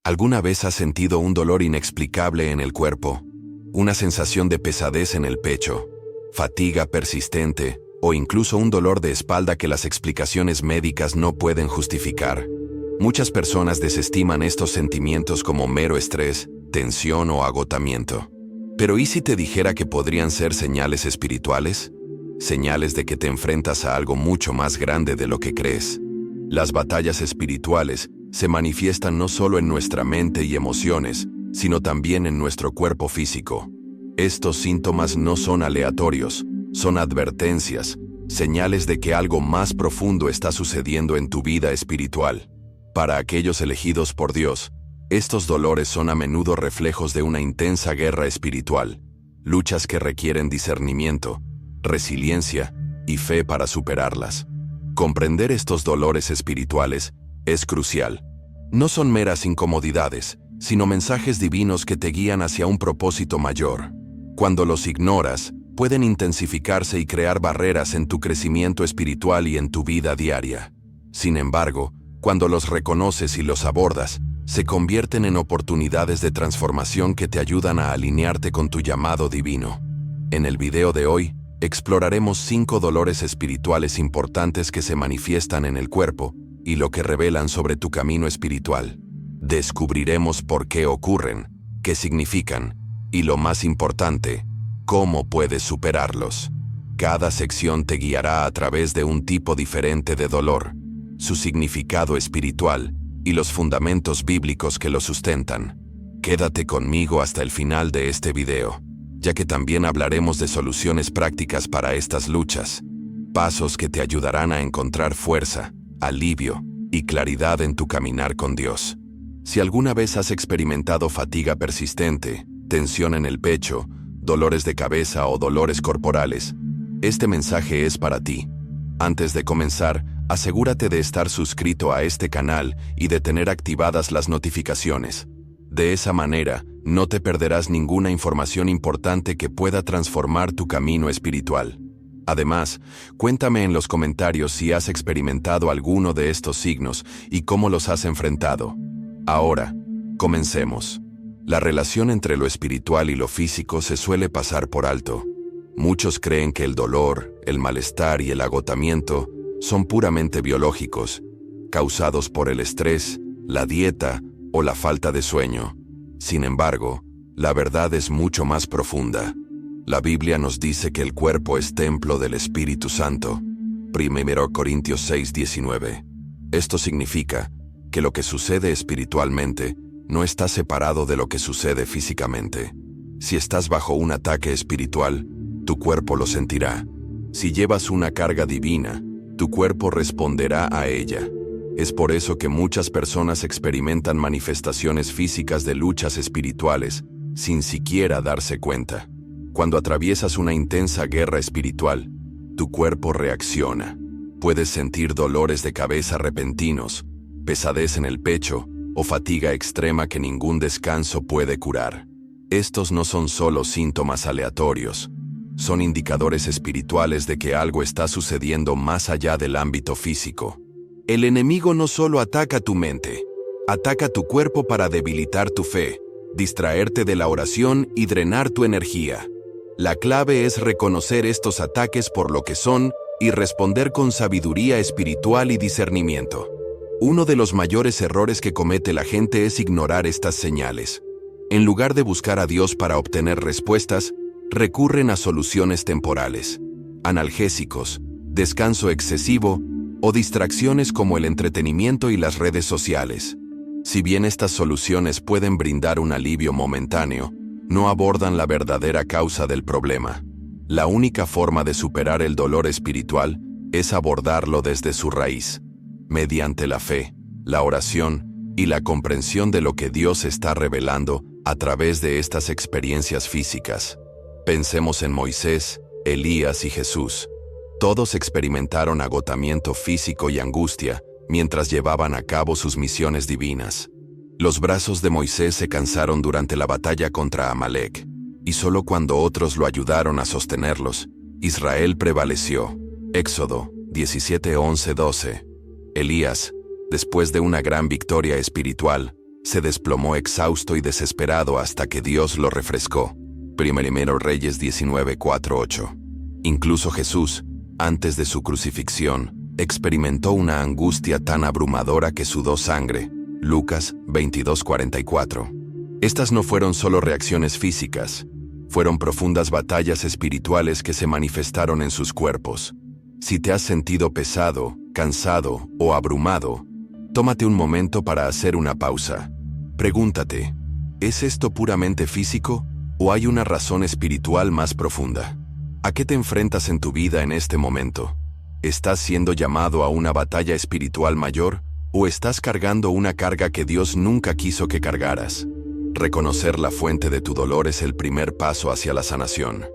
¿Alguna vez has sentido un dolor inexplicable en el cuerpo? Una sensación de pesadez en el pecho, fatiga persistente o incluso un dolor de espalda que las explicaciones médicas no pueden justificar. Muchas personas desestiman estos sentimientos como mero estrés, tensión o agotamiento. Pero ¿y si te dijera que podrían ser señales espirituales? Señales de que te enfrentas a algo mucho más grande de lo que crees. Las batallas espirituales se manifiestan no solo en nuestra mente y emociones, sino también en nuestro cuerpo físico. Estos síntomas no son aleatorios, son advertencias, señales de que algo más profundo está sucediendo en tu vida espiritual. Para aquellos elegidos por Dios, estos dolores son a menudo reflejos de una intensa guerra espiritual, luchas que requieren discernimiento, resiliencia y fe para superarlas. Comprender estos dolores espirituales es crucial. No son meras incomodidades, sino mensajes divinos que te guían hacia un propósito mayor. Cuando los ignoras, pueden intensificarse y crear barreras en tu crecimiento espiritual y en tu vida diaria. Sin embargo, cuando los reconoces y los abordas, se convierten en oportunidades de transformación que te ayudan a alinearte con tu llamado divino. En el video de hoy, exploraremos 5 dolores espirituales importantes que se manifiestan en el cuerpo y lo que revelan sobre tu camino espiritual. Descubriremos por qué ocurren, qué significan y, lo más importante, cómo puedes superarlos. Cada sección te guiará a través de un tipo diferente de dolor, su significado espiritual y los fundamentos bíblicos que lo sustentan. Quédate conmigo hasta el final de este video, ya que también hablaremos de soluciones prácticas para estas luchas, pasos que te ayudarán a encontrar fuerza, alivio y claridad en tu caminar con Dios. Si alguna vez has experimentado fatiga persistente, tensión en el pecho, dolores de cabeza o dolores corporales, este mensaje es para ti. Antes de comenzar, asegúrate de estar suscrito a este canal y de tener activadas las notificaciones. De esa manera, no te perderás ninguna información importante que pueda transformar tu camino espiritual. Además, cuéntame en los comentarios si has experimentado alguno de estos signos y cómo los has enfrentado. Ahora, comencemos. La relación entre lo espiritual y lo físico se suele pasar por alto. Muchos creen que el dolor, el malestar y el agotamiento son puramente biológicos, causados por el estrés, la dieta o la falta de sueño. Sin embargo, la verdad es mucho más profunda. La Biblia nos dice que el cuerpo es templo del Espíritu Santo. 1 Corintios 6:19. Esto significa que lo que sucede espiritualmente no está separado de lo que sucede físicamente. Si estás bajo un ataque espiritual, tu cuerpo lo sentirá. Si llevas una carga divina, tu cuerpo responderá a ella. Es por eso que muchas personas experimentan manifestaciones físicas de luchas espirituales sin siquiera darse cuenta. Cuando atraviesas una intensa guerra espiritual, tu cuerpo reacciona. Puedes sentir dolores de cabeza repentinos, pesadez en el pecho o fatiga extrema que ningún descanso puede curar. Estos no son solo síntomas aleatorios, son indicadores espirituales de que algo está sucediendo más allá del ámbito físico. El enemigo no solo ataca tu mente, ataca tu cuerpo para debilitar tu fe, distraerte de la oración y drenar tu energía. La clave es reconocer estos ataques por lo que son y responder con sabiduría espiritual y discernimiento. Uno de los mayores errores que comete la gente es ignorar estas señales. En lugar de buscar a Dios para obtener respuestas, recurren a soluciones temporales, analgésicos, descanso excesivo o distracciones como el entretenimiento y las redes sociales. Si bien estas soluciones pueden brindar un alivio momentáneo, no abordan la verdadera causa del problema. La única forma de superar el dolor espiritual es abordarlo desde su raíz, mediante la fe, la oración y la comprensión de lo que Dios está revelando a través de estas experiencias físicas. Pensemos en Moisés, Elías y Jesús. Todos experimentaron agotamiento físico y angustia mientras llevaban a cabo sus misiones divinas. Los brazos de Moisés se cansaron durante la batalla contra Amalek, y solo cuando otros lo ayudaron a sostenerlos, Israel prevaleció. Éxodo 17:11-12. Elías, después de una gran victoria espiritual, Se desplomó exhausto y desesperado hasta que Dios lo refrescó. Primero Reyes 19:4-8. Incluso Jesús, antes de su crucifixión, experimentó una angustia tan abrumadora que sudó sangre. Lucas 22:44. Estas no fueron solo reacciones físicas, fueron profundas batallas espirituales que se manifestaron en sus cuerpos. Si te has sentido pesado, cansado o abrumado, tómate un momento para hacer una pausa. Pregúntate, ¿es esto puramente físico o hay una razón espiritual más profunda? ¿A qué te enfrentas en tu vida en este momento? ¿Estás siendo llamado a una batalla espiritual mayor o estás cargando una carga que Dios nunca quiso que cargaras? Reconocer la fuente de tu dolor es el primer paso hacia la sanación.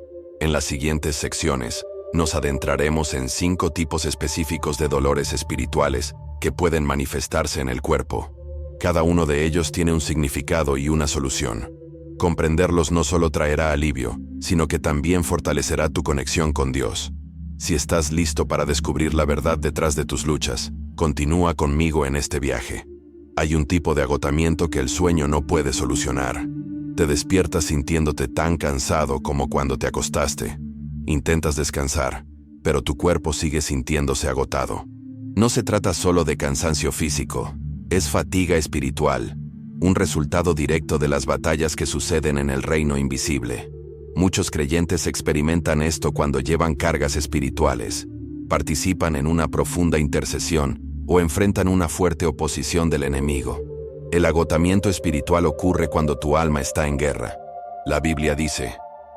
En las siguientes secciones, nos adentraremos en 5 tipos específicos de dolores espirituales que pueden manifestarse en el cuerpo. Cada uno de ellos tiene un significado y una solución. Comprenderlos no solo traerá alivio, sino que también fortalecerá tu conexión con Dios. Si estás listo para descubrir la verdad detrás de tus luchas, continúa conmigo en este viaje. Hay un tipo de agotamiento que el sueño no puede solucionar. Te despiertas sintiéndote tan cansado como cuando te acostaste. Intentas descansar, pero tu cuerpo sigue sintiéndose agotado. No se trata solo de cansancio físico, es fatiga espiritual, un resultado directo de las batallas que suceden en el reino invisible. Muchos creyentes experimentan esto cuando llevan cargas espirituales, participan en una profunda intercesión o enfrentan una fuerte oposición del enemigo. El agotamiento espiritual ocurre cuando tu alma está en guerra. La Biblia dice,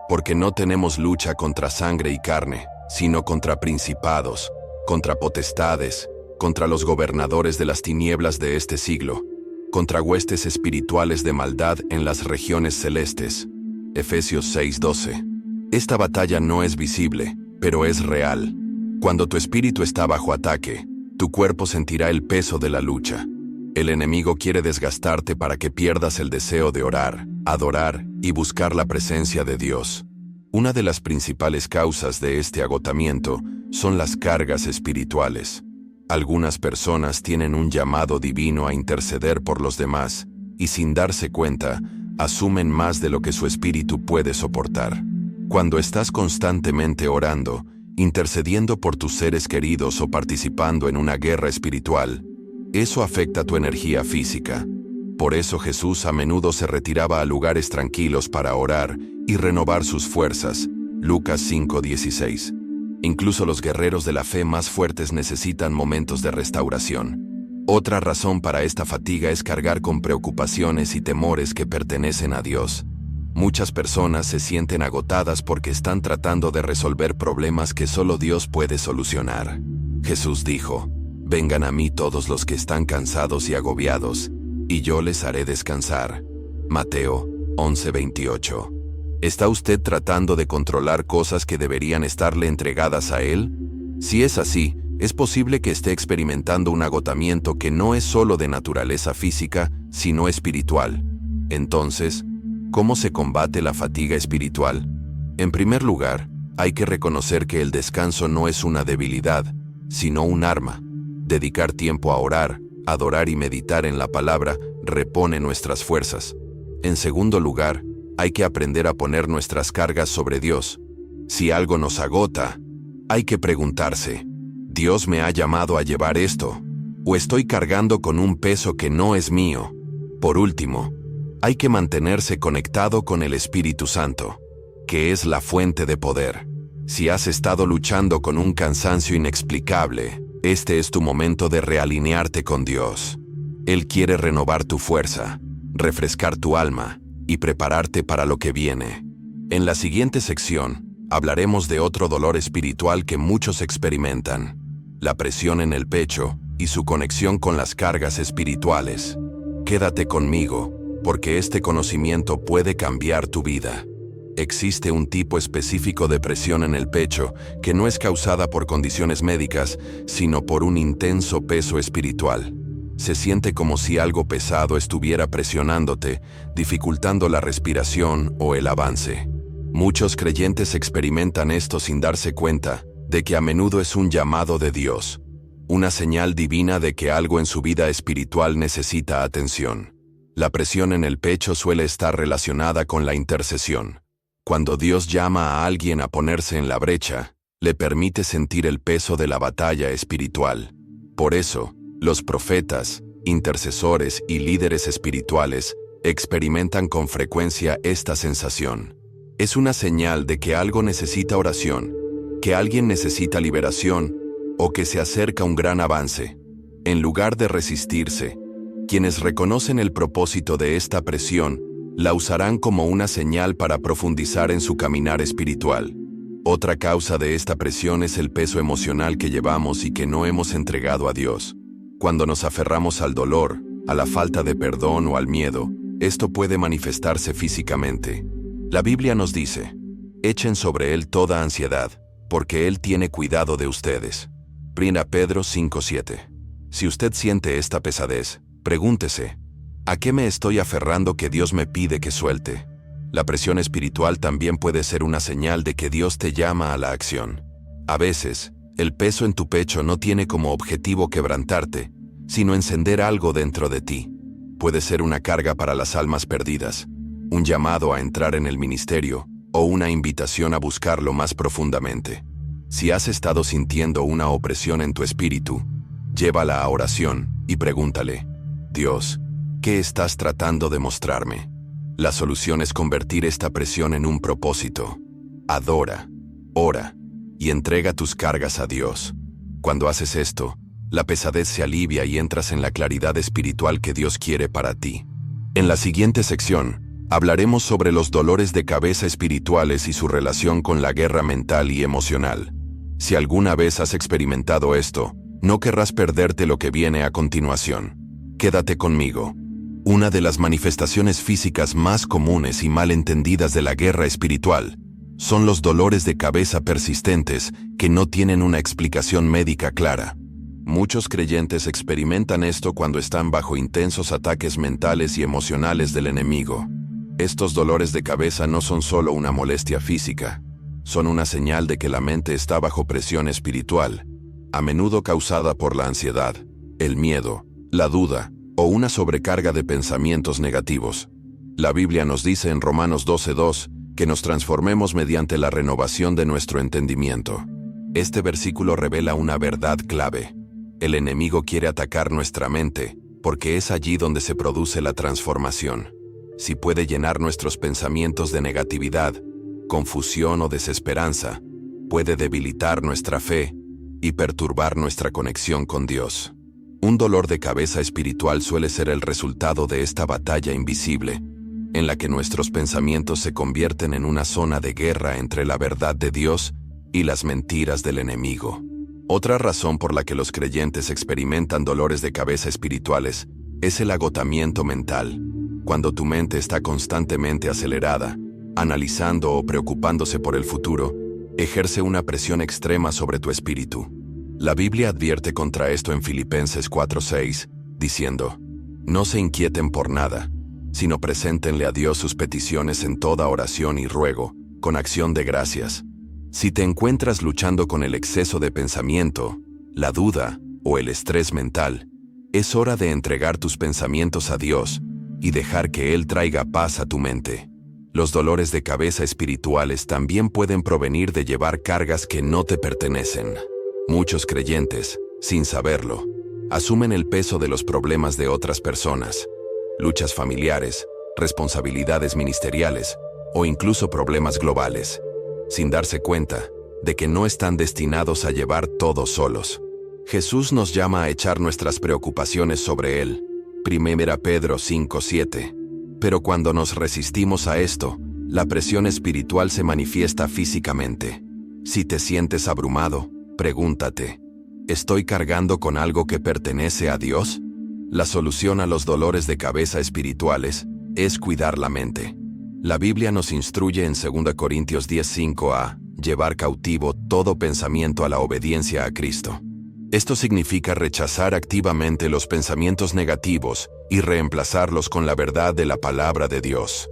porque no tenemos lucha contra sangre y carne, sino contra principados, contra potestades, contra los gobernadores de las tinieblas de este siglo, contra huestes espirituales de maldad en las regiones celestes. Efesios 6:12. Esta batalla no es visible, pero es real. Cuando tu espíritu está bajo ataque, tu cuerpo sentirá el peso de la lucha. El enemigo quiere desgastarte para que pierdas el deseo de orar, adorar y buscar la presencia de Dios. Una de las principales causas de este agotamiento son las cargas espirituales. Algunas personas tienen un llamado divino a interceder por los demás y sin darse cuenta, asumen más de lo que su espíritu puede soportar. Cuando estás constantemente orando, intercediendo por tus seres queridos o participando en una guerra espiritual, eso afecta tu energía física. Por eso Jesús a menudo se retiraba a lugares tranquilos para orar y renovar sus fuerzas. Lucas 5:16. Incluso los guerreros de la fe más fuertes necesitan momentos de restauración. Otra razón para esta fatiga es cargar con preocupaciones y temores que pertenecen a Dios. Muchas personas se sienten agotadas porque están tratando de resolver problemas que solo Dios puede solucionar. Jesús dijo, «Vengan a mí todos los que están cansados y agobiados, y yo les haré descansar». Mateo 11:28. ¿Está usted tratando de controlar cosas que deberían estarle entregadas a Él? Si es así, es posible que esté experimentando un agotamiento que no es solo de naturaleza física, sino espiritual. Entonces, ¿cómo se combate la fatiga espiritual? En primer lugar, hay que reconocer que el descanso no es una debilidad, sino un arma. Dedicar tiempo a orar, adorar y meditar en la palabra repone nuestras fuerzas. En segundo lugar, hay que aprender a poner nuestras cargas sobre Dios. Si algo nos agota, hay que preguntarse, ¿Dios me ha llamado a llevar esto? ¿O estoy cargando con un peso que no es mío? Por último, hay que mantenerse conectado con el Espíritu Santo, que es la fuente de poder. Si has estado luchando con un cansancio inexplicable, este es tu momento de realinearte con Dios. Él quiere renovar tu fuerza, refrescar tu alma y prepararte para lo que viene. En la siguiente sección, hablaremos de otro dolor espiritual que muchos experimentan, la presión en el pecho y su conexión con las cargas espirituales. Quédate conmigo, porque este conocimiento puede cambiar tu vida. Existe un tipo específico de presión en el pecho que no es causada por condiciones médicas, sino por un intenso peso espiritual. Se siente como si algo pesado estuviera presionándote, dificultando la respiración o el avance. Muchos creyentes experimentan esto sin darse cuenta de que a menudo es un llamado de Dios, una señal divina de que algo en su vida espiritual necesita atención. La presión en el pecho suele estar relacionada con la intercesión. Cuando Dios llama a alguien a ponerse en la brecha, le permite sentir el peso de la batalla espiritual. Por eso, los profetas, intercesores y líderes espirituales experimentan con frecuencia esta sensación. Es una señal de que algo necesita oración, que alguien necesita liberación o que se acerca un gran avance. En lugar de resistirse, quienes reconocen el propósito de esta presión la usarán como una señal para profundizar en su caminar espiritual. Otra causa de esta presión es el peso emocional que llevamos y que no hemos entregado a Dios. Cuando nos aferramos al dolor, a la falta de perdón o al miedo, esto puede manifestarse físicamente. La Biblia nos dice: echen sobre Él toda ansiedad, porque Él tiene cuidado de ustedes. 1 Pedro 5:7. Si usted siente esta pesadez, pregúntese: ¿a qué me estoy aferrando que Dios me pide que suelte? La presión espiritual también puede ser una señal de que Dios te llama a la acción. A veces, el peso en tu pecho no tiene como objetivo quebrantarte, sino encender algo dentro de ti. Puede ser una carga para las almas perdidas, un llamado a entrar en el ministerio, o una invitación a buscarlo más profundamente. Si has estado sintiendo una opresión en tu espíritu, llévala a oración y pregúntale: Dios, ¿qué estás tratando de mostrarme? La solución es convertir esta presión en un propósito. Adora, ora y entrega tus cargas a Dios. Cuando haces esto, la pesadez se alivia y entras en la claridad espiritual que Dios quiere para ti. En la siguiente sección, hablaremos sobre los dolores de cabeza espirituales y su relación con la guerra mental y emocional. Si alguna vez has experimentado esto, no querrás perderte lo que viene a continuación. Quédate conmigo. Una de las manifestaciones físicas más comunes y mal entendidas de la guerra espiritual son los dolores de cabeza persistentes que no tienen una explicación médica clara. Muchos creyentes experimentan esto cuando están bajo intensos ataques mentales y emocionales del enemigo. Estos dolores de cabeza no son solo una molestia física, son una señal de que la mente está bajo presión espiritual, a menudo causada por la ansiedad, el miedo, la duda o una sobrecarga de pensamientos negativos. La Biblia nos dice en Romanos 12:2 que nos transformemos mediante la renovación de nuestro entendimiento. Este versículo revela una verdad clave. El enemigo quiere atacar nuestra mente, porque es allí donde se produce la transformación. Si puede llenar nuestros pensamientos de negatividad, confusión o desesperanza, puede debilitar nuestra fe y perturbar nuestra conexión con Dios. Un dolor de cabeza espiritual suele ser el resultado de esta batalla invisible, en la que nuestros pensamientos se convierten en una zona de guerra entre la verdad de Dios y las mentiras del enemigo. Otra razón por la que los creyentes experimentan dolores de cabeza espirituales es el agotamiento mental. Cuando tu mente está constantemente acelerada, analizando o preocupándose por el futuro, ejerce una presión extrema sobre tu espíritu. La Biblia advierte contra esto en Filipenses 4:6, diciendo: no se inquieten por nada, sino preséntenle a Dios sus peticiones en toda oración y ruego, con acción de gracias. Si te encuentras luchando con el exceso de pensamiento, la duda o el estrés mental, es hora de entregar tus pensamientos a Dios y dejar que Él traiga paz a tu mente. Los dolores de cabeza espirituales también pueden provenir de llevar cargas que no te pertenecen. Muchos creyentes, sin saberlo, asumen el peso de los problemas de otras personas, luchas familiares, responsabilidades ministeriales o incluso problemas globales, sin darse cuenta de que no están destinados a llevar todo solos. Jesús nos llama a echar nuestras preocupaciones sobre Él. 1 Pedro 5:7. Pero cuando nos resistimos a esto, la presión espiritual se manifiesta físicamente. Si te sientes abrumado, pregúntate: ¿estoy cargando con algo que pertenece a Dios? La solución a los dolores de cabeza espirituales es cuidar la mente. La Biblia nos instruye en 2 Corintios 10:5 a llevar cautivo todo pensamiento a la obediencia a Cristo. Esto significa rechazar activamente los pensamientos negativos y reemplazarlos con la verdad de la palabra de Dios.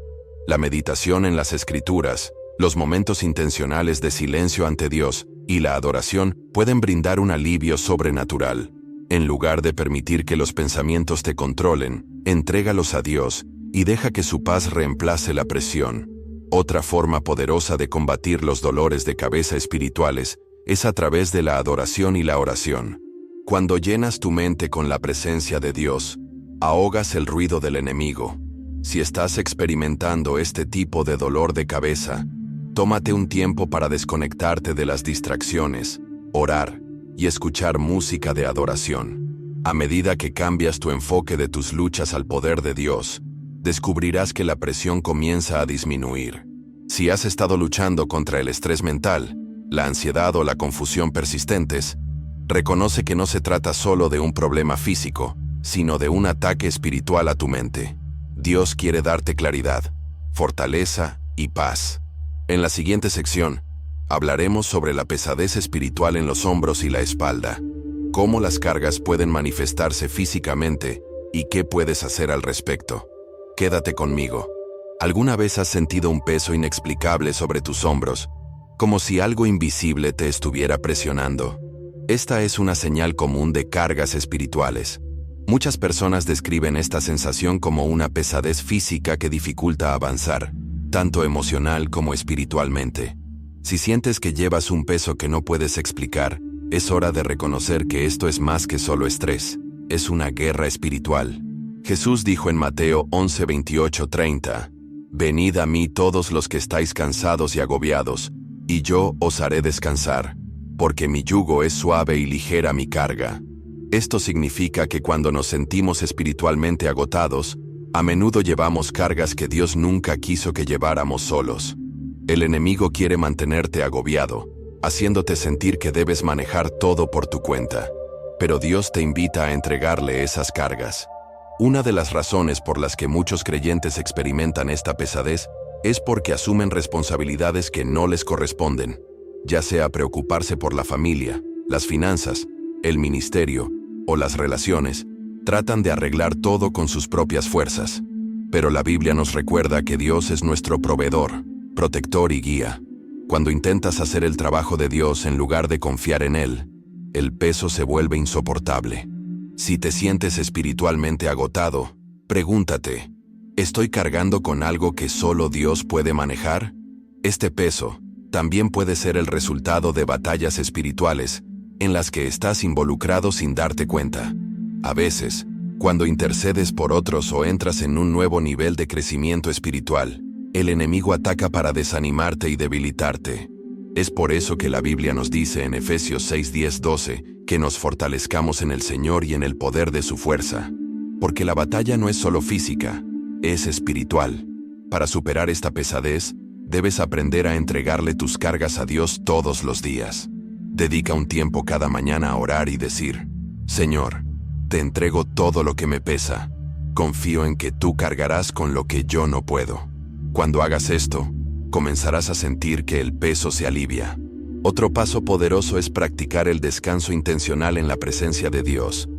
La meditación en las Escrituras, los momentos intencionales de silencio ante Dios y la adoración pueden brindar un alivio sobrenatural. En lugar de permitir que los pensamientos te controlen, entrégalos a Dios y deja que su paz reemplace la presión. Otra forma poderosa de combatir los dolores de cabeza espirituales es a través de la adoración y la oración. Cuando llenas tu mente con la presencia de Dios, ahogas el ruido del enemigo. Si estás experimentando este tipo de dolor de cabeza, tómate un tiempo para desconectarte de las distracciones, orar y escuchar música de adoración. A medida que cambias tu enfoque de tus luchas al poder de Dios, descubrirás que la presión comienza a disminuir. Si has estado luchando contra el estrés mental, la ansiedad o la confusión persistentes, reconoce que no se trata solo de un problema físico, sino de un ataque espiritual a tu mente. Dios quiere darte claridad, fortaleza y paz. En la siguiente sección, hablaremos sobre la pesadez espiritual en los hombros y la espalda, cómo las cargas pueden manifestarse físicamente y qué puedes hacer al respecto. Quédate conmigo. ¿Alguna vez has sentido un peso inexplicable sobre tus hombros, como si algo invisible te estuviera presionando? Esta es una señal común de cargas espirituales. Muchas personas describen esta sensación como una pesadez física que dificulta avanzar, tanto emocional como espiritualmente. Si sientes que llevas un peso que no puedes explicar, es hora de reconocer que esto es más que solo estrés, es una guerra espiritual. Jesús dijo en Mateo 11, 28, 30, «Venid a mí todos los que estáis cansados y agobiados, y yo os haré descansar, porque mi yugo es suave y ligera mi carga». Esto significa que cuando nos sentimos espiritualmente agotados, a menudo llevamos cargas que Dios nunca quiso que lleváramos solos. El enemigo quiere mantenerte agobiado, haciéndote sentir que debes manejar todo por tu cuenta. Pero Dios te invita a entregarle esas cargas. Una de las razones por las que muchos creyentes experimentan esta pesadez es porque asumen responsabilidades que no les corresponden, ya sea preocuparse por la familia, las finanzas, el ministerio o las relaciones. Tratan de arreglar todo con sus propias fuerzas. Pero la Biblia nos recuerda que Dios es nuestro proveedor, protector y guía. Cuando intentas hacer el trabajo de Dios en lugar de confiar en Él, el peso se vuelve insoportable. Si te sientes espiritualmente agotado, pregúntate, ¿estoy cargando con algo que solo Dios puede manejar? Este peso también puede ser el resultado de batallas espirituales en las que estás involucrado sin darte cuenta. A veces, cuando intercedes por otros o entras en un nuevo nivel de crecimiento espiritual, el enemigo ataca para desanimarte y debilitarte. Es por eso que la Biblia nos dice en Efesios 6, 10, 12, que nos fortalezcamos en el Señor y en el poder de su fuerza. Porque la batalla no es solo física, es espiritual. Para superar esta pesadez, debes aprender a entregarle tus cargas a Dios todos los días. Dedica un tiempo cada mañana a orar y decir, Señor, te entrego todo lo que me pesa. Confío en que tú cargarás con lo que yo no puedo. Cuando hagas esto, comenzarás a sentir que el peso se alivia. Otro paso poderoso es practicar el descanso intencional en la presencia de Dios.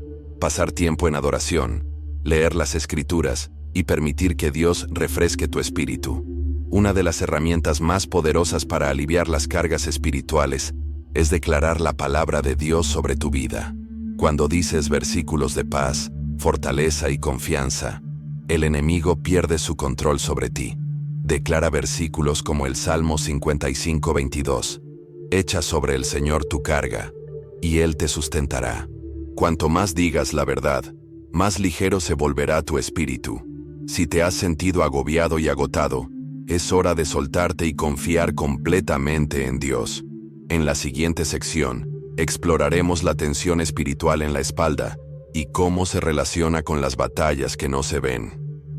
Pasar tiempo en adoración, leer las Escrituras y permitir que Dios refresque tu espíritu. Una de las herramientas más poderosas para aliviar las cargas espirituales es declarar la palabra de Dios sobre tu vida. Cuando dices versículos de paz, fortaleza y confianza, el enemigo pierde su control sobre ti. Declara versículos como el Salmo 55, 22. Echa sobre el Señor tu carga, y Él te sustentará. Cuanto más digas la verdad, más ligero se volverá tu espíritu. Si te has sentido agobiado y agotado, es hora de soltarte y confiar completamente en Dios. En la siguiente sección, exploraremos la tensión espiritual en la espalda y cómo se relaciona con las batallas que no se ven.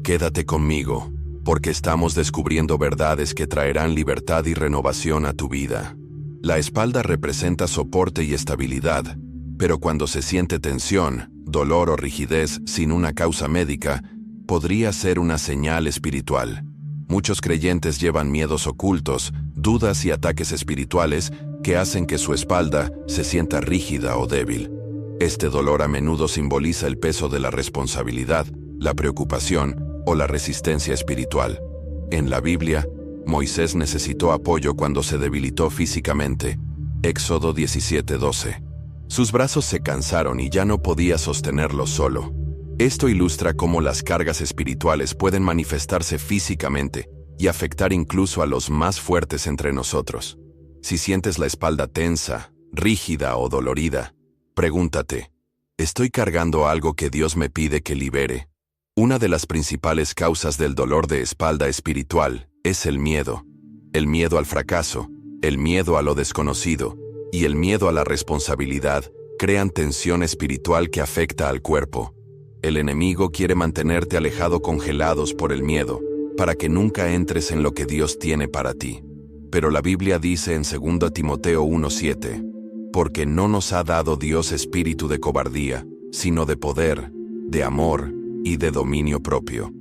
Quédate conmigo, porque estamos descubriendo verdades que traerán libertad y renovación a tu vida. La espalda representa soporte y estabilidad, pero cuando se siente tensión, dolor o rigidez sin una causa médica, podría ser una señal espiritual. Muchos creyentes llevan miedos ocultos, dudas y ataques espirituales que hacen que su espalda se sienta rígida o débil. Este dolor a menudo simboliza el peso de la responsabilidad, la preocupación o la resistencia espiritual. En la Biblia, Moisés necesitó apoyo cuando se debilitó físicamente. Éxodo 17:12. Sus brazos se cansaron y ya no podía sostenerlos solo. Esto ilustra cómo las cargas espirituales pueden manifestarse físicamente y afectar incluso a los más fuertes entre nosotros. Si sientes la espalda tensa, rígida o dolorida, pregúntate, ¿estoy cargando algo que Dios me pide que libere? Una de las principales causas del dolor de espalda espiritual es el miedo al fracaso, el miedo a lo desconocido y el miedo a la responsabilidad crean tensión espiritual que afecta al cuerpo. El enemigo quiere mantenerte alejado congelados por el miedo, para que nunca entres en lo que Dios tiene para ti. Pero la Biblia dice en 2 Timoteo 1:7, porque no nos ha dado Dios espíritu de cobardía, sino de poder, de amor y de dominio propio.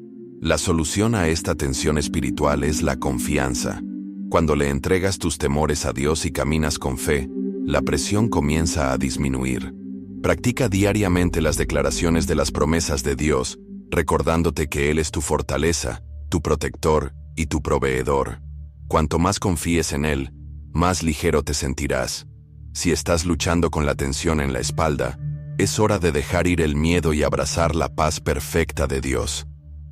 La solución a esta tensión espiritual es la confianza. Cuando le entregas tus temores a Dios y caminas con fe, la presión comienza a disminuir. Practica diariamente las declaraciones de las promesas de Dios, recordándote que Él es tu fortaleza, tu protector y tu proveedor. Cuanto más confíes en Él, más ligero te sentirás. Si estás luchando con la tensión en la espalda, es hora de dejar ir el miedo y abrazar la paz perfecta de Dios.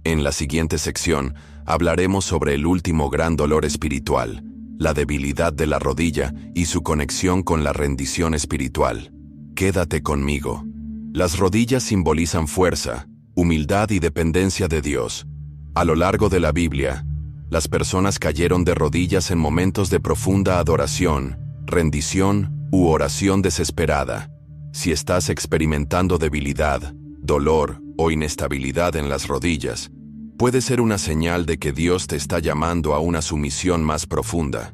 En la siguiente sección, hablaremos sobre el último gran dolor espiritual, la debilidad de la rodilla y su conexión con la rendición espiritual. Quédate conmigo. Las rodillas simbolizan fuerza, humildad y dependencia de Dios. A lo largo de la Biblia, las personas cayeron de rodillas en momentos de profunda adoración, rendición u oración desesperada. Si estás experimentando debilidad, dolor o inestabilidad en las rodillas, puede ser una señal de que Dios te está llamando a una sumisión más profunda.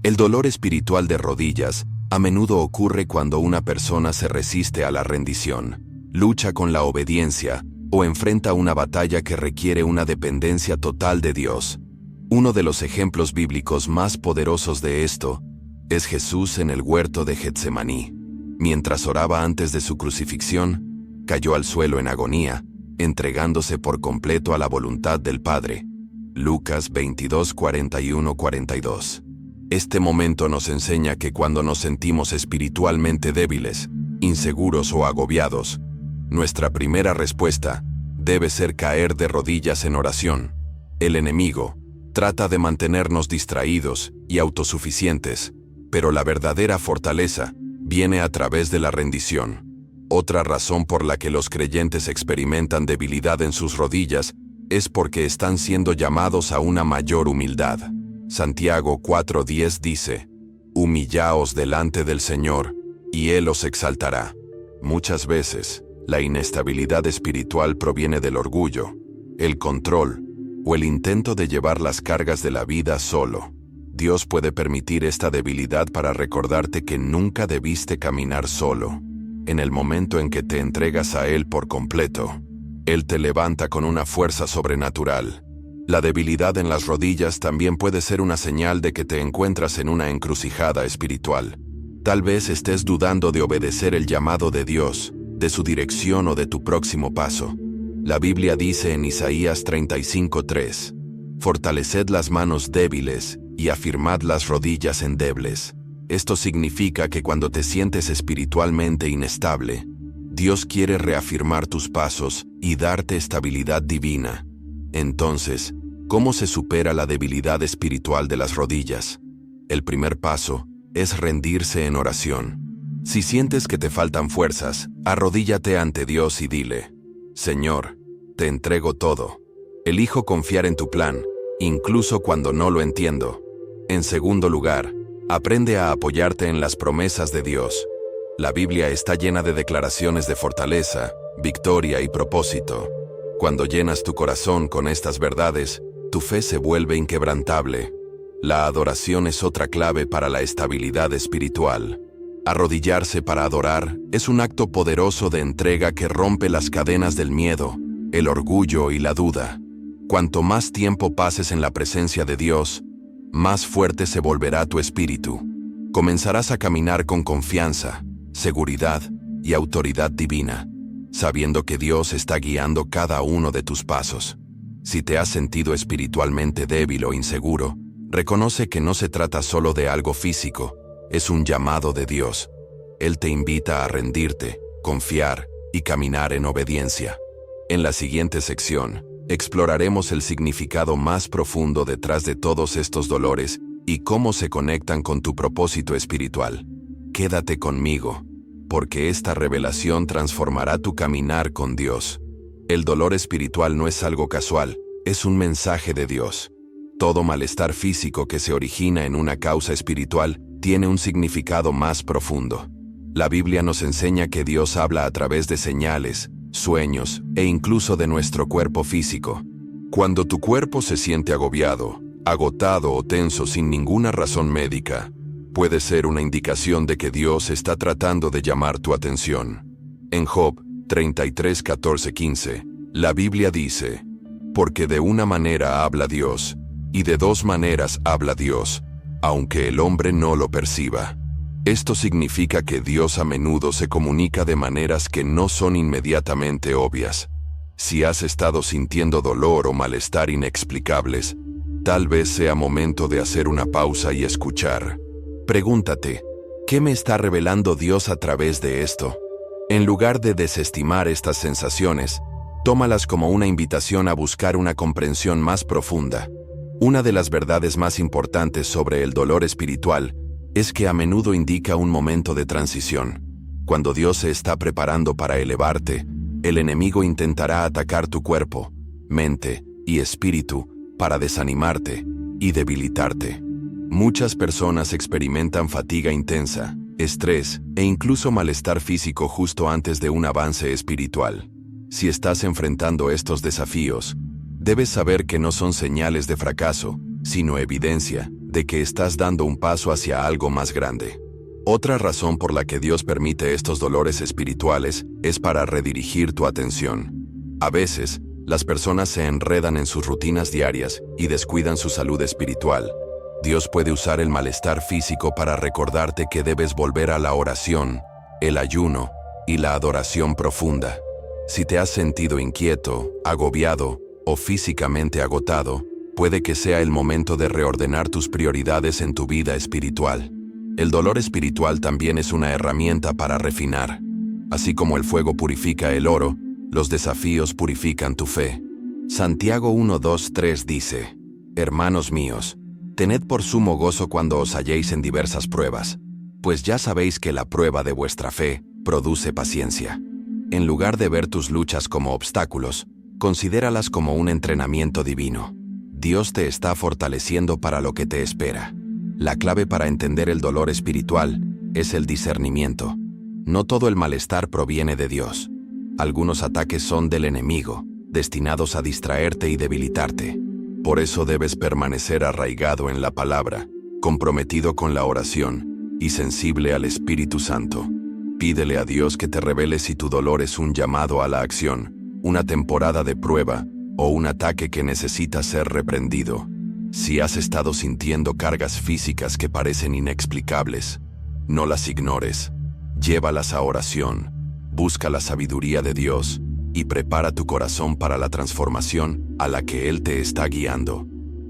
El dolor espiritual de rodillas a menudo ocurre cuando una persona se resiste a la rendición, lucha con la obediencia o enfrenta una batalla que requiere una dependencia total de Dios. Uno de los ejemplos bíblicos más poderosos de esto es Jesús en el huerto de Getsemaní. Mientras oraba antes de su crucifixión, cayó al suelo en agonía, entregándose por completo a la voluntad del Padre. Lucas 22:41-42. Este momento nos enseña que cuando nos sentimos espiritualmente débiles, inseguros o agobiados, nuestra primera respuesta debe ser caer de rodillas en oración. El enemigo trata de mantenernos distraídos y autosuficientes, pero la verdadera fortaleza viene a través de la rendición. Otra razón por la que los creyentes experimentan debilidad en sus rodillas es porque están siendo llamados a una mayor humildad. Santiago 4:10 dice, «Humillaos delante del Señor, y Él os exaltará». Muchas veces, la inestabilidad espiritual proviene del orgullo, el control o el intento de llevar las cargas de la vida solo. Dios puede permitir esta debilidad para recordarte que nunca debiste caminar solo. En el momento en que te entregas a Él por completo, Él te levanta con una fuerza sobrenatural. La debilidad en las rodillas también puede ser una señal de que te encuentras en una encrucijada espiritual. Tal vez estés dudando de obedecer el llamado de Dios, de su dirección o de tu próximo paso. La Biblia dice en Isaías 35:3, «Fortaleced las manos débiles y afirmad las rodillas endebles». Esto significa que cuando te sientes espiritualmente inestable, Dios quiere reafirmar tus pasos y darte estabilidad divina. Entonces, ¿cómo se supera la debilidad espiritual de las rodillas? El primer paso es rendirse en oración. Si sientes que te faltan fuerzas, arrodíllate ante Dios y dile, «Señor, te entrego todo. Elijo confiar en tu plan, incluso cuando no lo entiendo». En segundo lugar, aprende a apoyarte en las promesas de Dios. La Biblia está llena de declaraciones de fortaleza, victoria y propósito. Cuando llenas tu corazón con estas verdades, tu fe se vuelve inquebrantable. La adoración es otra clave para la estabilidad espiritual. Arrodillarse para adorar es un acto poderoso de entrega que rompe las cadenas del miedo, el orgullo y la duda. Cuanto más tiempo pases en la presencia de Dios, más fuerte se volverá tu espíritu. Comenzarás a caminar con confianza, seguridad y autoridad divina, sabiendo que Dios está guiando cada uno de tus pasos. Si te has sentido espiritualmente débil o inseguro, reconoce que no se trata solo de algo físico, es un llamado de Dios. Él te invita a rendirte, confiar y caminar en obediencia. En la siguiente sección, exploraremos el significado más profundo detrás de todos estos dolores y cómo se conectan con tu propósito espiritual. Quédate conmigo, porque esta revelación transformará tu caminar con Dios. El dolor espiritual no es algo casual, es un mensaje de Dios. Todo malestar físico que se origina en una causa espiritual tiene un significado más profundo. La Biblia nos enseña que Dios habla a través de señales, sueños e incluso de nuestro cuerpo físico. Cuando tu cuerpo se siente agobiado, agotado o tenso sin ninguna razón médica, puede ser una indicación de que Dios está tratando de llamar tu atención. En Job 33, 14, 15, la Biblia dice: porque de una manera habla Dios, y de dos maneras habla Dios, aunque el hombre no lo perciba. Esto significa que Dios a menudo se comunica de maneras que no son inmediatamente obvias. Si has estado sintiendo dolor o malestar inexplicables, tal vez sea momento de hacer una pausa y escuchar. Pregúntate, ¿qué me está revelando Dios a través de esto? En lugar de desestimar estas sensaciones, tómalas como una invitación a buscar una comprensión más profunda. Una de las verdades más importantes sobre el dolor espiritual es que a menudo indica un momento de transición. Cuando Dios se está preparando para elevarte, el enemigo intentará atacar tu cuerpo, mente y espíritu para desanimarte y debilitarte. Muchas personas experimentan fatiga intensa, estrés e incluso malestar físico justo antes de un avance espiritual. Si estás enfrentando estos desafíos, debes saber que no son señales de fracaso, sino evidencia de que estás dando un paso hacia algo más grande. Otra razón por la que Dios permite estos dolores espirituales es para redirigir tu atención. A veces, las personas se enredan en sus rutinas diarias y descuidan su salud espiritual. Dios puede usar el malestar físico para recordarte que debes volver a la oración, el ayuno y la adoración profunda. Si te has sentido inquieto, agobiado o físicamente agotado, puede que sea el momento de reordenar tus prioridades en tu vida espiritual. El dolor espiritual también es una herramienta para refinar. Así como el fuego purifica el oro, los desafíos purifican tu fe. Santiago 1, 2, 3 dice: Hermanos míos, tened por sumo gozo cuando os halléis en diversas pruebas, pues ya sabéis que la prueba de vuestra fe produce paciencia. En lugar de ver tus luchas como obstáculos, considéralas como un entrenamiento divino. Dios te está fortaleciendo para lo que te espera. La clave para entender el dolor espiritual es el discernimiento. No todo el malestar proviene de Dios. Algunos ataques son del enemigo, destinados a distraerte y debilitarte. Por eso debes permanecer arraigado en la palabra, comprometido con la oración y sensible al Espíritu Santo. Pídele a Dios que te revele si tu dolor es un llamado a la acción, una temporada de prueba o un ataque que necesita ser reprendido. Si has estado sintiendo cargas físicas que parecen inexplicables, no las ignores. Llévalas a oración, busca la sabiduría de Dios y prepara tu corazón para la transformación a la que Él te está guiando.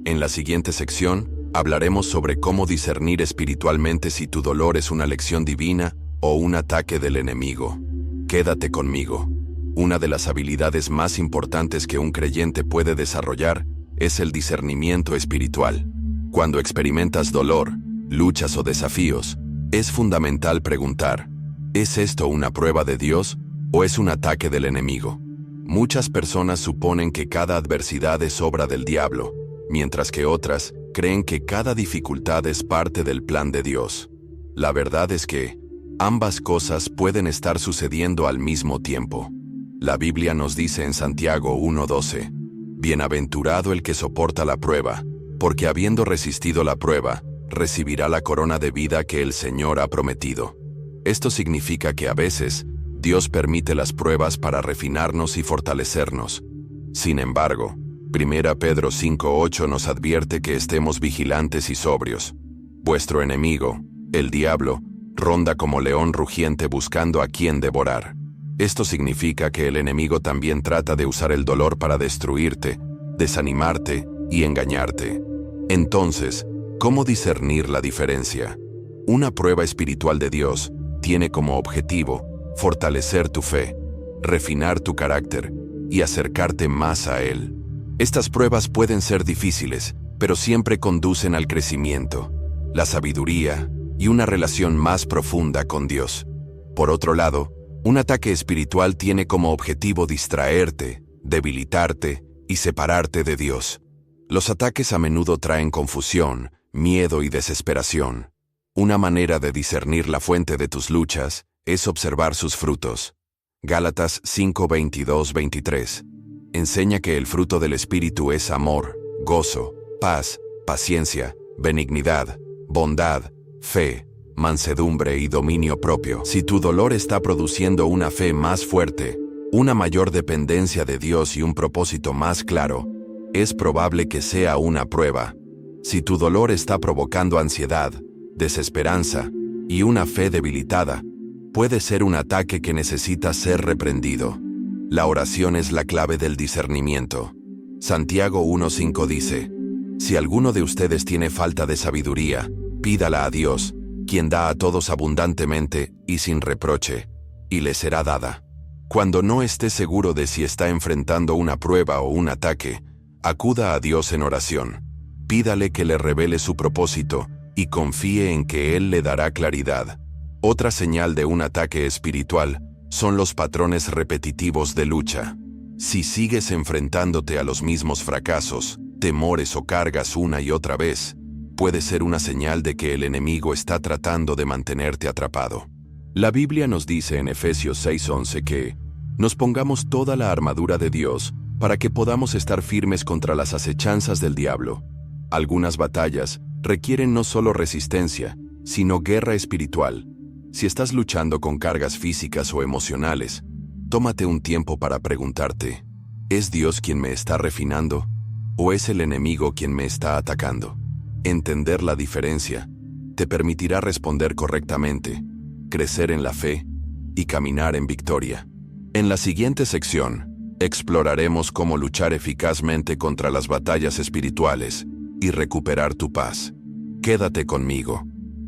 En la siguiente sección, hablaremos sobre cómo discernir espiritualmente si tu dolor es una lección divina o un ataque del enemigo. Quédate conmigo. Una de las habilidades más importantes que un creyente puede desarrollar es el discernimiento espiritual. Cuando experimentas dolor, luchas o desafíos, es fundamental preguntar: ¿es esto una prueba de Dios o es un ataque del enemigo? Muchas personas suponen que cada adversidad es obra del diablo, mientras que otras creen que cada dificultad es parte del plan de Dios. La verdad es que ambas cosas pueden estar sucediendo al mismo tiempo. La Biblia nos dice en Santiago 1:12: Bienaventurado el que soporta la prueba, porque habiendo resistido la prueba, recibirá la corona de vida que el Señor ha prometido. Esto significa que a veces, Dios permite las pruebas para refinarnos y fortalecernos. Sin embargo, 1 Pedro 5:8 nos advierte que estemos vigilantes y sobrios. Vuestro enemigo, el diablo, ronda como león rugiente buscando a quien devorar. Esto significa que el enemigo también trata de usar el dolor para destruirte, desanimarte y engañarte. Entonces, ¿cómo discernir la diferencia? Una prueba espiritual de Dios tiene como objetivo fortalecer tu fe, refinar tu carácter y acercarte más a Él. Estas pruebas pueden ser difíciles, pero siempre conducen al crecimiento, la sabiduría y una relación más profunda con Dios. Por otro lado, un ataque espiritual tiene como objetivo distraerte, debilitarte y separarte de Dios. Los ataques a menudo traen confusión, miedo y desesperación. Una manera de discernir la fuente de tus luchas es observar sus frutos. Gálatas 5:22-23 enseña que el fruto del Espíritu es amor, gozo, paz, paciencia, benignidad, bondad, fe, mansedumbre y dominio propio. Si tu dolor está produciendo una fe más fuerte, una mayor dependencia de Dios y un propósito más claro, es probable que sea una prueba. Si tu dolor está provocando ansiedad, desesperanza y una fe debilitada, puede ser un ataque que necesita ser reprendido. La oración es la clave del discernimiento. Santiago 1:5 dice: Si alguno de ustedes tiene falta de sabiduría, pídala a Dios, quien da a todos abundantemente y sin reproche, y le será dada. Cuando no esté seguro de si está enfrentando una prueba o un ataque, acuda a Dios en oración. Pídale que le revele su propósito y confíe en que Él le dará claridad. Otra señal de un ataque espiritual son los patrones repetitivos de lucha. Si sigues enfrentándote a los mismos fracasos, temores o cargas una y otra vez, puede ser una señal de que el enemigo está tratando de mantenerte atrapado. La Biblia nos dice en Efesios 6:11 que nos pongamos toda la armadura de Dios para que podamos estar firmes contra las acechanzas del diablo. Algunas batallas requieren no solo resistencia, sino guerra espiritual. Si estás luchando con cargas físicas o emocionales, tómate un tiempo para preguntarte: ¿es Dios quien me está refinando? ¿O es el enemigo quien me está atacando? Entender la diferencia te permitirá responder correctamente, crecer en la fe y caminar en victoria. En la siguiente sección, exploraremos cómo luchar eficazmente contra las batallas espirituales y recuperar tu paz. Quédate conmigo.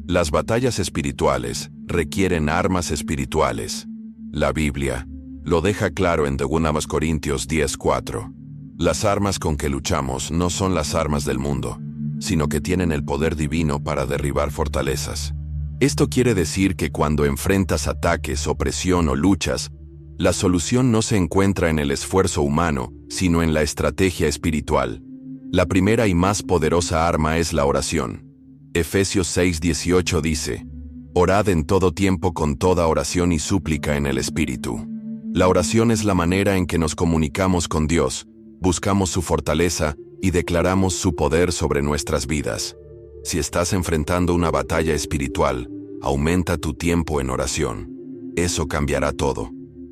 Las batallas espirituales requieren armas espirituales. La Biblia lo deja claro en 2 Corintios 10:4. Las armas con que luchamos no son las armas del mundo, sino que tienen el poder divino para derribar fortalezas. Esto quiere decir que cuando enfrentas ataques, opresión o luchas, la solución no se encuentra en el esfuerzo humano, sino en la estrategia espiritual. La primera y más poderosa arma es la oración. Efesios 6:18 dice: Orad en todo tiempo con toda oración y súplica en el Espíritu. La oración es la manera en que nos comunicamos con Dios, buscamos su fortaleza y declaramos su poder sobre nuestras vidas. Si estás enfrentando una batalla espiritual, aumenta tu tiempo en oración. Eso cambiará todo.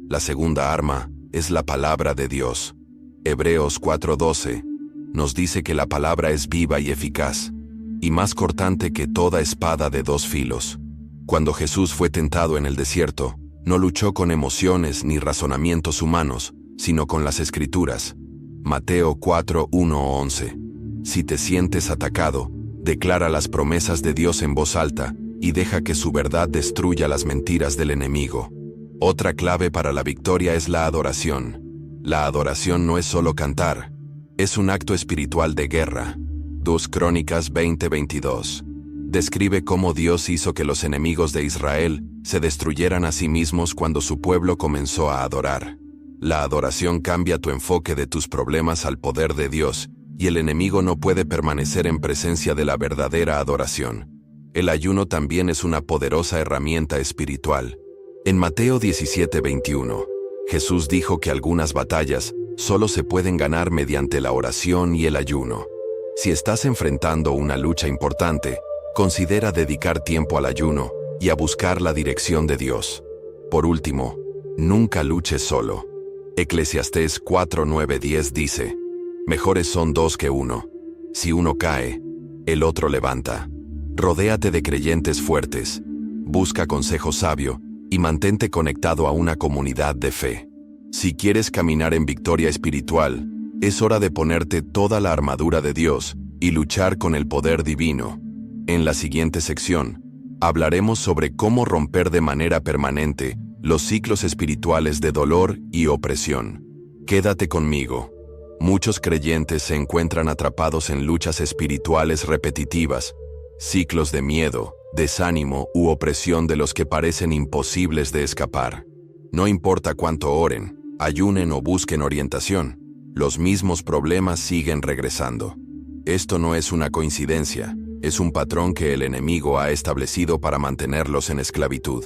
La segunda arma es la palabra de Dios. Hebreos 4:12 nos dice que la palabra es viva y eficaz, y más cortante que toda espada de dos filos. Cuando Jesús fue tentado en el desierto, no luchó con emociones ni razonamientos humanos, sino con las Escrituras. Mateo 4:1-11. Si te sientes atacado, declara las promesas de Dios en voz alta y deja que su verdad destruya las mentiras del enemigo. Otra clave para la victoria es la adoración. La adoración no es solo cantar, es un acto espiritual de guerra. 2 Crónicas 20:22 describe cómo Dios hizo que los enemigos de Israel se destruyeran a sí mismos cuando su pueblo comenzó a adorar. La adoración cambia tu enfoque de tus problemas al poder de Dios, y el enemigo no puede permanecer en presencia de la verdadera adoración. El ayuno también es una poderosa herramienta espiritual. En Mateo 17:21, Jesús dijo que algunas batallas solo se pueden ganar mediante la oración y el ayuno. Si estás enfrentando una lucha importante, considera dedicar tiempo al ayuno y a buscar la dirección de Dios. Por último, nunca luches solo. Eclesiastés 4:9-10 dice: Mejores son dos que uno. Si uno cae, el otro levanta. Rodéate de creyentes fuertes, busca consejo sabio y mantente conectado a una comunidad de fe. Si quieres caminar en victoria espiritual, es hora de ponerte toda la armadura de Dios y luchar con el poder divino. En la siguiente sección, Hablaremos sobre cómo romper de manera permanente los ciclos espirituales de dolor y opresión. Quédate conmigo. Muchos creyentes se encuentran atrapados en luchas espirituales repetitivas, ciclos de miedo, desánimo u opresión de los que parecen imposibles de escapar. No importa cuánto oren, ayunen o busquen orientación, los mismos problemas siguen regresando. Esto no es una coincidencia, es un patrón que el enemigo ha establecido para mantenerlos en esclavitud.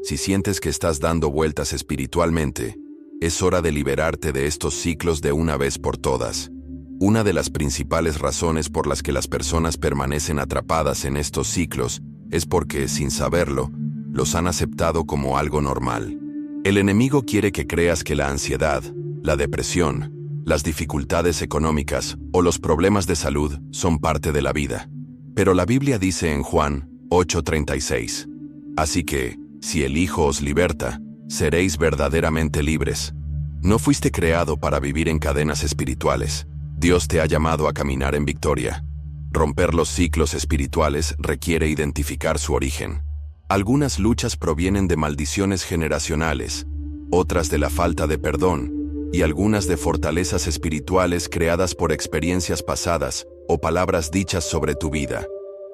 Si sientes que estás dando vueltas espiritualmente, es hora de liberarte de estos ciclos de una vez por todas. Una de las principales razones por las que las personas permanecen atrapadas en estos ciclos es porque, sin saberlo, los han aceptado como algo normal. El enemigo quiere que creas que la ansiedad, la depresión, las dificultades económicas o los problemas de salud son parte de la vida. Pero la Biblia dice en Juan 8:36, así que, si el Hijo os liberta, seréis verdaderamente libres. No fuiste creado para vivir en cadenas espirituales. Dios te ha llamado a caminar en victoria. Romper los ciclos espirituales requiere identificar su origen. Algunas luchas provienen de maldiciones generacionales, otras de la falta de perdón, y algunas de fortalezas espirituales creadas por experiencias pasadas o palabras dichas sobre tu vida.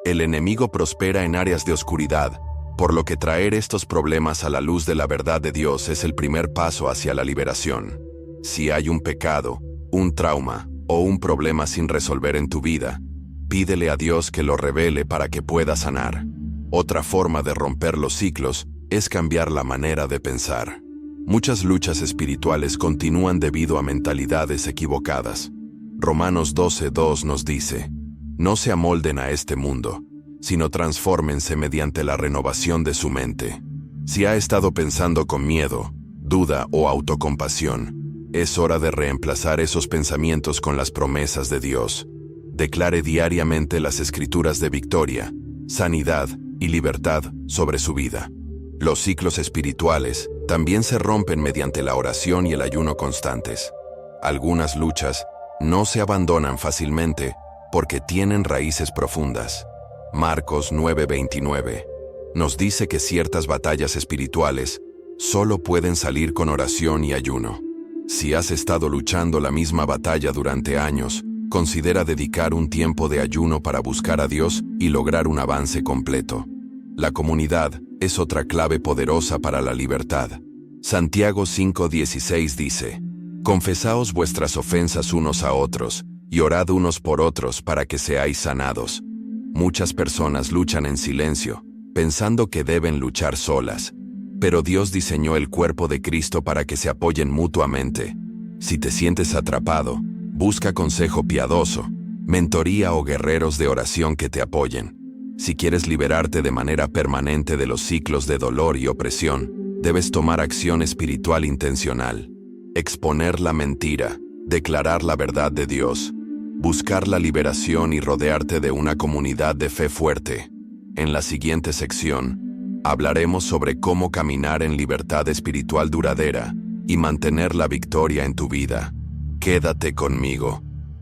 El enemigo prospera en áreas de oscuridad, por lo que traer estos problemas a la luz de la verdad de Dios es el primer paso hacia la liberación. Si hay un pecado, un trauma o un problema sin resolver en tu vida, pídele a Dios que lo revele para que pueda sanar. Otra forma de romper los ciclos es cambiar la manera de pensar. Muchas luchas espirituales continúan debido a mentalidades equivocadas. Romanos 12:2 nos dice, no se amolden a este mundo, sino transfórmense mediante la renovación de su mente. Si ha estado pensando con miedo, duda o autocompasión, es hora de reemplazar esos pensamientos con las promesas de Dios. Declare diariamente las escrituras de victoria, sanidad y libertad sobre su vida. Los ciclos espirituales también se rompen mediante la oración y el ayuno constantes. Algunas luchas no se abandonan fácilmente porque tienen raíces profundas. Marcos 9:29 nos dice que ciertas batallas espirituales solo pueden salir con oración y ayuno. Si has estado luchando la misma batalla durante años, considera dedicar un tiempo de ayuno para buscar a Dios y lograr un avance completo. La comunidad es otra clave poderosa para la libertad. Santiago 5:16 dice, confesaos vuestras ofensas unos a otros y orad unos por otros para que seáis sanados. Muchas personas luchan en silencio, pensando que deben luchar solas. Pero Dios diseñó el cuerpo de Cristo para que se apoyen mutuamente. Si te sientes atrapado, busca consejo piadoso, mentoría o guerreros de oración que te apoyen. Si quieres liberarte de manera permanente de los ciclos de dolor y opresión, debes tomar acción espiritual intencional. Exponer la mentira, declarar la verdad de Dios, buscar la liberación y rodearte de una comunidad de fe fuerte. En la siguiente sección, hablaremos sobre cómo caminar en libertad espiritual duradera y mantener la victoria en tu vida. Quédate conmigo.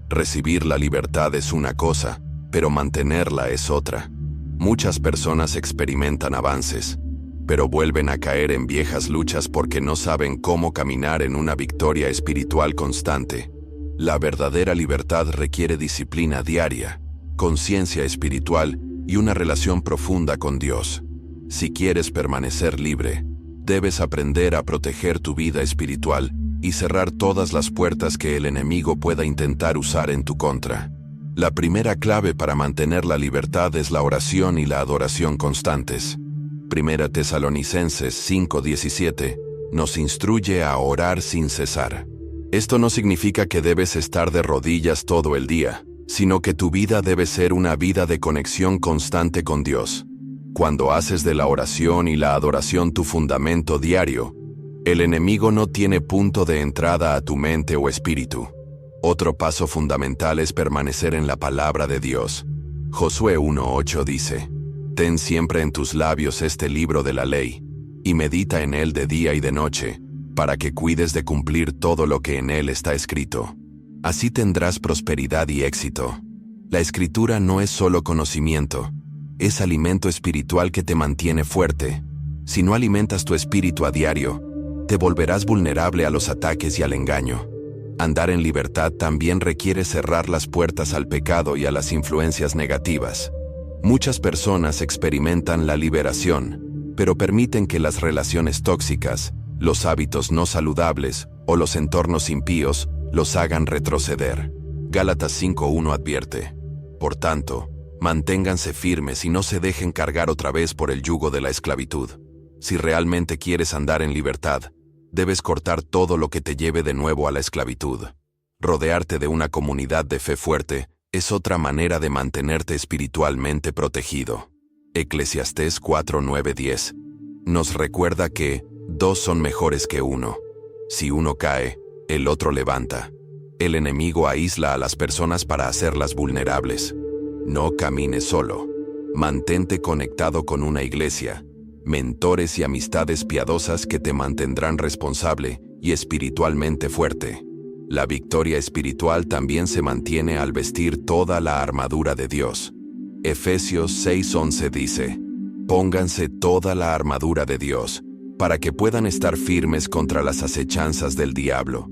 Recibir la libertad es una cosa, pero mantenerla es otra. Muchas personas experimentan avances, pero vuelven a caer en viejas luchas porque no saben cómo caminar en una victoria espiritual constante. La verdadera libertad requiere disciplina diaria, conciencia espiritual y una relación profunda con Dios. Si quieres permanecer libre, debes aprender a proteger tu vida espiritual y cerrar todas las puertas que el enemigo pueda intentar usar en tu contra. La primera clave para mantener la libertad es la oración y la adoración constantes. 1 Tesalonicenses 5:17 nos instruye a orar sin cesar. Esto no significa que debes estar de rodillas todo el día, sino que tu vida debe ser una vida de conexión constante con Dios. Cuando haces de la oración y la adoración tu fundamento diario, el enemigo no tiene punto de entrada a tu mente o espíritu. Otro paso fundamental es permanecer en la palabra de Dios. Josué 1:8 dice, ten siempre en tus labios este libro de la ley, y medita en él de día y de noche, para que cuides de cumplir todo lo que en él está escrito. Así tendrás prosperidad y éxito. La escritura no es solo conocimiento, es alimento espiritual que te mantiene fuerte. Si no alimentas tu espíritu a diario, te volverás vulnerable a los ataques y al engaño. Andar en libertad también requiere cerrar las puertas al pecado y a las influencias negativas. Muchas personas experimentan la liberación, pero permiten que las relaciones tóxicas, los hábitos no saludables o los entornos impíos los hagan retroceder. Gálatas 5:1 advierte: por tanto, manténganse firmes y no se dejen cargar otra vez por el yugo de la esclavitud. Si realmente quieres andar en libertad, debes cortar todo lo que te lleve de nuevo a la esclavitud. Rodearte de una comunidad de fe fuerte es otra manera de mantenerte espiritualmente protegido. Eclesiastés 4:9-10 nos recuerda que dos son mejores que uno. Si uno cae, el otro levanta. El enemigo aísla a las personas para hacerlas vulnerables. No camines solo. Mantente conectado con una iglesia, mentores y amistades piadosas que te mantendrán responsable y espiritualmente fuerte. La victoria espiritual también se mantiene al vestir toda la armadura de Dios. Efesios 6:11 dice: pónganse toda la armadura de Dios, para que puedan estar firmes contra las acechanzas del diablo.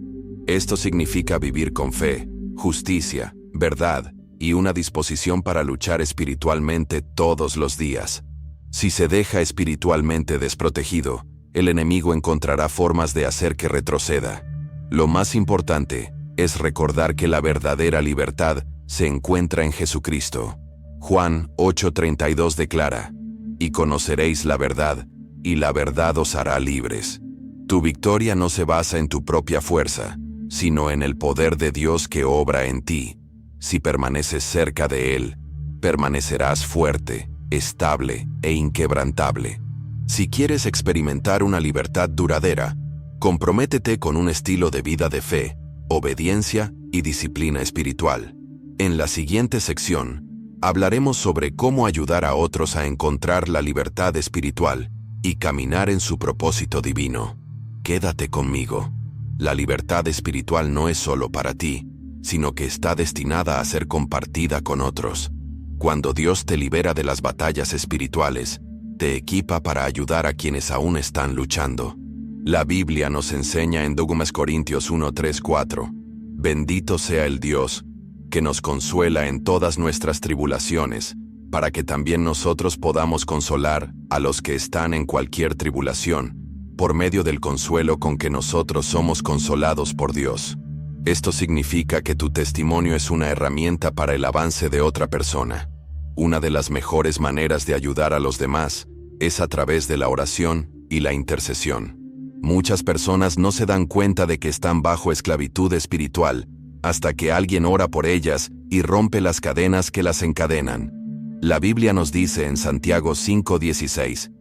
Esto significa vivir con fe, justicia, verdad y una disposición para luchar espiritualmente todos los días. Si se deja espiritualmente desprotegido, el enemigo encontrará formas de hacer que retroceda. Lo más importante es recordar que la verdadera libertad se encuentra en Jesucristo. Juan 8:32 declara: y conoceréis la verdad, y la verdad os hará libres. Tu victoria no se basa en tu propia fuerza, sino en el poder de Dios que obra en ti. Si permaneces cerca de Él, permanecerás fuerte, estable e inquebrantable. Si quieres experimentar una libertad duradera, comprométete con un estilo de vida de fe, obediencia y disciplina espiritual. En la siguiente sección, hablaremos sobre cómo ayudar a otros a encontrar la libertad espiritual y caminar en su propósito divino. Quédate conmigo. La libertad espiritual no es solo para ti, sino que está destinada a ser compartida con otros. Cuando Dios te libera de las batallas espirituales, te equipa para ayudar a quienes aún están luchando. La Biblia nos enseña en 2 Corintios 1:3-4: bendito sea el Dios, que nos consuela en todas nuestras tribulaciones, para que también nosotros podamos consolar a los que están en cualquier tribulación, por medio del consuelo con que nosotros somos consolados por Dios. Esto significa que tu testimonio es una herramienta para el avance de otra persona. Una de las mejores maneras de ayudar a los demás es a través de la oración y la intercesión. Muchas personas no se dan cuenta de que están bajo esclavitud espiritual hasta que alguien ora por ellas y rompe las cadenas que las encadenan. La Biblia nos dice en Santiago 5:16: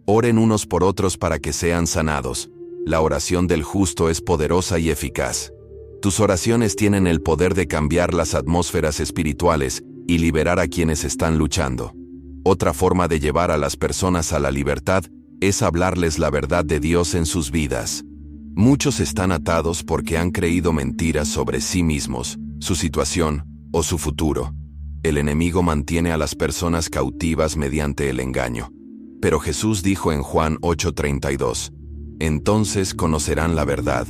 oren unos por otros para que sean sanados. La oración del justo es poderosa y eficaz. Tus oraciones tienen el poder de cambiar las atmósferas espirituales y liberar a quienes están luchando. Otra forma de llevar a las personas a la libertad es hablarles la verdad de Dios en sus vidas. Muchos están atados porque han creído mentiras sobre sí mismos, su situación o su futuro. El enemigo mantiene a las personas cautivas mediante el engaño. Pero Jesús dijo en Juan 8:32: entonces conocerán la verdad,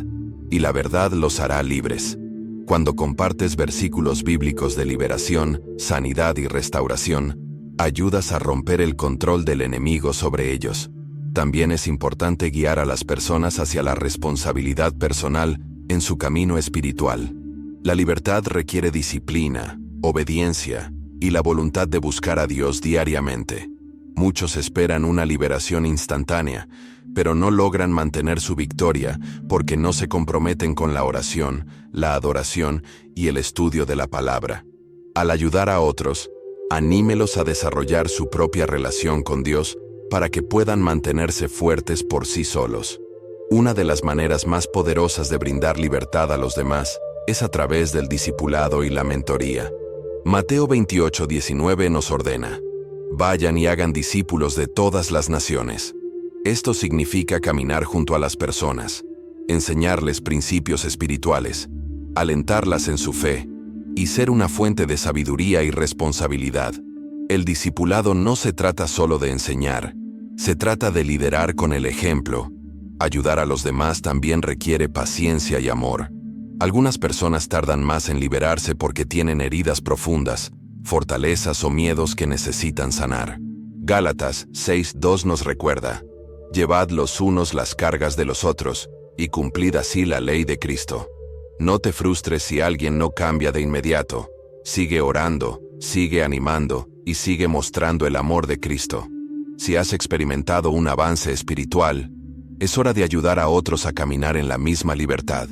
y la verdad los hará libres. Cuando compartes versículos bíblicos de liberación, sanidad y restauración, ayudas a romper el control del enemigo sobre ellos. También es importante guiar a las personas hacia la responsabilidad personal en su camino espiritual. La libertad requiere disciplina, obediencia y la voluntad de buscar a Dios diariamente. Muchos esperan una liberación instantánea, pero no logran mantener su victoria porque no se comprometen con la oración, la adoración y el estudio de la palabra. Al ayudar a otros, anímelos a desarrollar su propia relación con Dios para que puedan mantenerse fuertes por sí solos. Una de las maneras más poderosas de brindar libertad a los demás es a través del discipulado y la mentoría. Mateo 28:19 nos ordena: vayan y hagan discípulos de todas las naciones. Esto significa caminar junto a las personas, enseñarles principios espirituales, alentarlas en su fe y ser una fuente de sabiduría y responsabilidad. El discipulado no se trata solo de enseñar, se trata de liderar con el ejemplo. Ayudar a los demás también requiere paciencia y amor. Algunas personas tardan más en liberarse porque tienen heridas profundas, fortalezas o miedos que necesitan sanar. Gálatas 6:2 nos recuerda: llevad los unos las cargas de los otros, y cumplid así la ley de Cristo. No te frustres si alguien no cambia de inmediato. Sigue orando, sigue animando y sigue mostrando el amor de Cristo. Si has experimentado un avance espiritual, es hora de ayudar a otros a caminar en la misma libertad,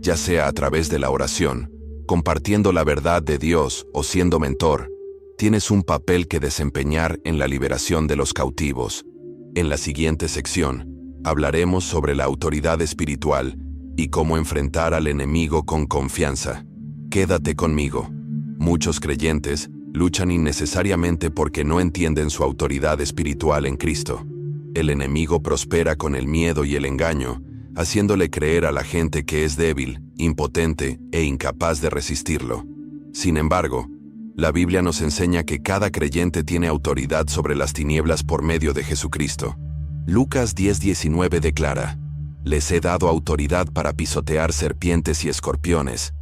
ya sea a través de la oración, compartiendo la verdad de Dios o siendo mentor. Tienes un papel que desempeñar en la liberación de los cautivos. En la siguiente sección, hablaremos sobre la autoridad espiritual y cómo enfrentar al enemigo con confianza. Quédate conmigo. Muchos creyentes luchan innecesariamente porque no entienden su autoridad espiritual en Cristo. El enemigo prospera con el miedo y el engaño, haciéndole creer a la gente que es débil, impotente e incapaz de resistirlo. Sin embargo, la Biblia nos enseña que cada creyente tiene autoridad sobre las tinieblas por medio de Jesucristo. Lucas 10:19 declara: les he dado autoridad para pisotear serpientes y escorpiones,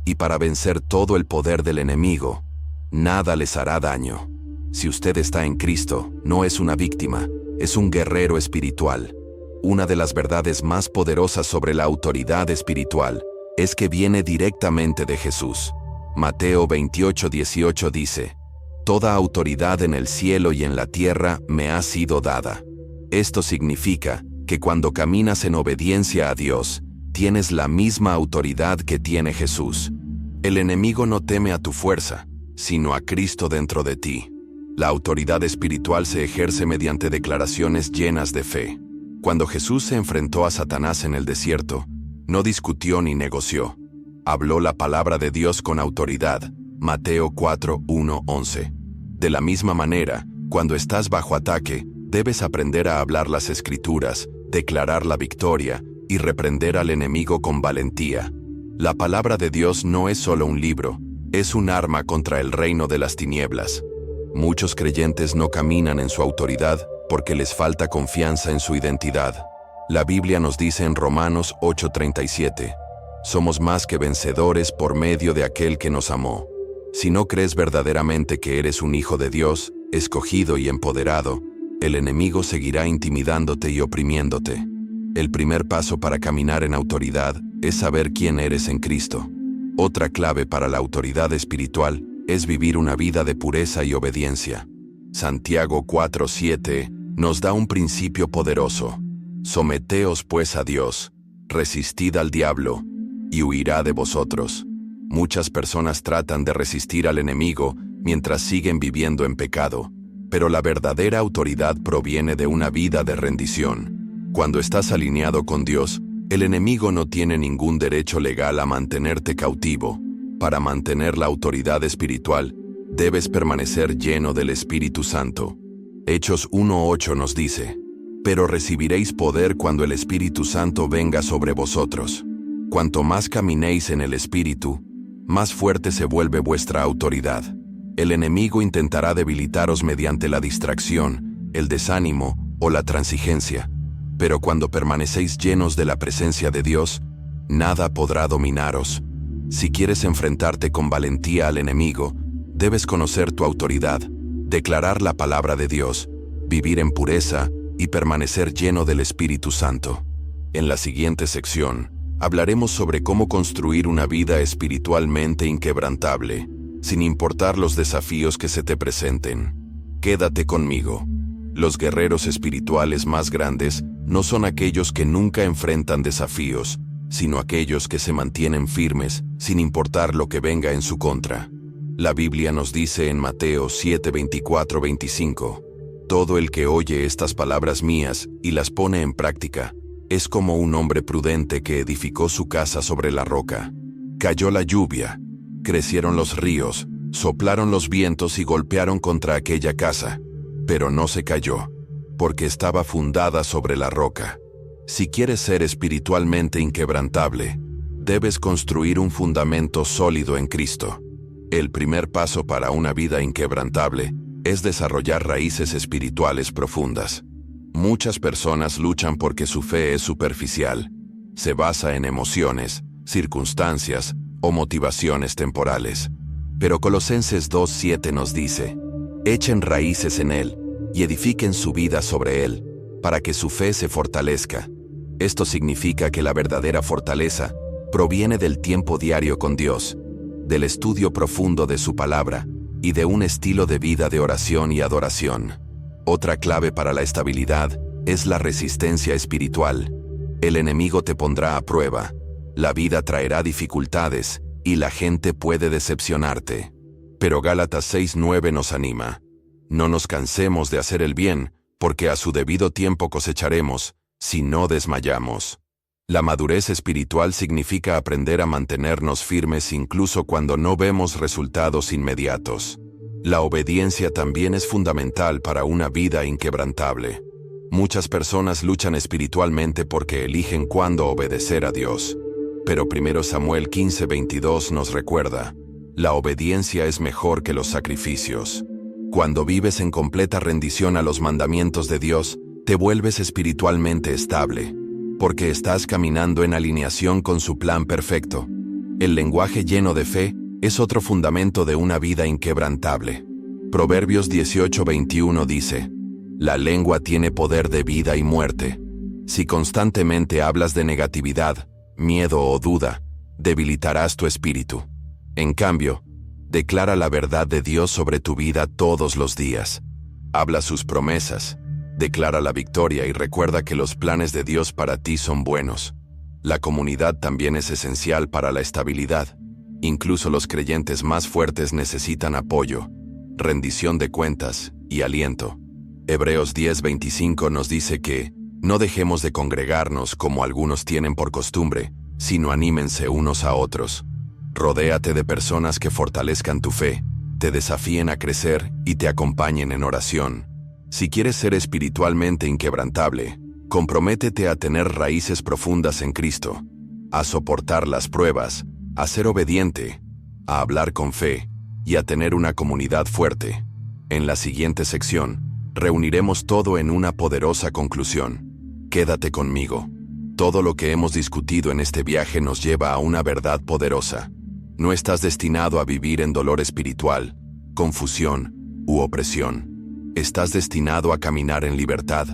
y para vencer todo el poder del enemigo. Nada les hará daño. Si usted está en Cristo, no es una víctima, es un guerrero espiritual. Una de las verdades más poderosas sobre la autoridad espiritual es que viene directamente de Jesús. Mateo 28:18 dice: toda autoridad en el cielo y en la tierra me ha sido dada. Esto significa que cuando caminas en obediencia a Dios, tienes la misma autoridad que tiene Jesús. El enemigo no teme a tu fuerza, sino a Cristo dentro de ti. La autoridad espiritual se ejerce mediante declaraciones llenas de fe. Cuando Jesús se enfrentó a Satanás en el desierto, no discutió ni negoció. Habló la palabra de Dios con autoridad. Mateo 4:1-11. De la misma manera, cuando estás bajo ataque, debes aprender a hablar las Escrituras, declarar la victoria y reprender al enemigo con valentía. La palabra de Dios no es solo un libro, es un arma contra el reino de las tinieblas. Muchos creyentes no caminan en su autoridad porque les falta confianza en su identidad. La Biblia nos dice en Romanos 8:37: somos más que vencedores por medio de aquel que nos amó. Si no crees verdaderamente que eres un hijo de Dios, escogido y empoderado, el enemigo seguirá intimidándote y oprimiéndote. El primer paso para caminar en autoridad es saber quién eres en Cristo. Otra clave para la autoridad espiritual es vivir una vida de pureza y obediencia. Santiago 4:7 nos da un principio poderoso: someteos pues a Dios, resistid al diablo, y huirá de vosotros. Muchas personas tratan de resistir al enemigo mientras siguen viviendo en pecado, pero la verdadera autoridad proviene de una vida de rendición. Cuando estás alineado con Dios, el enemigo no tiene ningún derecho legal a mantenerte cautivo. Para mantener la autoridad espiritual, debes permanecer lleno del Espíritu Santo. Hechos 1:8 nos dice: pero recibiréis poder cuando el Espíritu Santo venga sobre vosotros. Cuanto más caminéis en el Espíritu, más fuerte se vuelve vuestra autoridad. El enemigo intentará debilitaros mediante la distracción, el desánimo o la transigencia. Pero cuando permanecéis llenos de la presencia de Dios, nada podrá dominaros. Si quieres enfrentarte con valentía al enemigo, debes conocer tu autoridad, declarar la palabra de Dios, vivir en pureza y permanecer lleno del Espíritu Santo. En la siguiente sección, hablaremos sobre cómo construir una vida espiritualmente inquebrantable, sin importar los desafíos que se te presenten. Quédate conmigo. Los guerreros espirituales más grandes no son aquellos que nunca enfrentan desafíos, sino aquellos que se mantienen firmes sin importar lo que venga en su contra. La Biblia nos dice en Mateo 7:24-25: todo el que oye estas palabras mías y las pone en práctica, es como un hombre prudente que edificó su casa sobre la roca. Cayó la lluvia, crecieron los ríos, soplaron los vientos y golpearon contra aquella casa, pero no se cayó, porque estaba fundada sobre la roca. Si quieres ser espiritualmente inquebrantable, debes construir un fundamento sólido en Cristo. El primer paso para una vida inquebrantable es desarrollar raíces espirituales profundas. Muchas personas luchan porque su fe es superficial. Se basa en emociones, circunstancias o motivaciones temporales. Pero Colosenses 2:7 nos dice: echen raíces en Él y edifiquen su vida sobre Él, para que su fe se fortalezca. Esto significa que la verdadera fortaleza proviene del tiempo diario con Dios, del estudio profundo de su palabra y de un estilo de vida de oración y adoración. Otra clave para la estabilidad es la resistencia espiritual. El enemigo te pondrá a prueba, la vida traerá dificultades y la gente puede decepcionarte. Pero Gálatas 6:9 nos anima: no nos cansemos de hacer el bien, porque a su debido tiempo cosecharemos, si no desmayamos. La madurez espiritual significa aprender a mantenernos firmes incluso cuando no vemos resultados inmediatos. La obediencia también es fundamental para una vida inquebrantable. Muchas personas luchan espiritualmente porque eligen cuándo obedecer a Dios. Pero 1 Samuel 15:22 nos recuerda: la obediencia es mejor que los sacrificios. Cuando vives en completa rendición a los mandamientos de Dios, te vuelves espiritualmente estable, porque estás caminando en alineación con su plan perfecto. El lenguaje lleno de fe es otro fundamento de una vida inquebrantable. Proverbios 18:21 dice: la lengua tiene poder de vida y muerte. Si constantemente hablas de negatividad, miedo o duda, debilitarás tu espíritu. En cambio, declara la verdad de Dios sobre tu vida todos los días. Habla sus promesas, declara la victoria y recuerda que los planes de Dios para ti son buenos. La comunidad también es esencial para la estabilidad. Incluso los creyentes más fuertes necesitan apoyo, rendición de cuentas y aliento. Hebreos 10:25 nos dice que no dejemos de congregarnos como algunos tienen por costumbre, sino anímense unos a otros. Rodéate de personas que fortalezcan tu fe, te desafíen a crecer y te acompañen en oración. Si quieres ser espiritualmente inquebrantable, comprométete a tener raíces profundas en Cristo, a soportar las pruebas, a ser obediente, a hablar con fe y a tener una comunidad fuerte. En la siguiente sección, reuniremos todo en una poderosa conclusión. Quédate conmigo. Todo lo que hemos discutido en este viaje nos lleva a una verdad poderosa. No estás destinado a vivir en dolor espiritual, confusión u opresión. Estás destinado a caminar en libertad,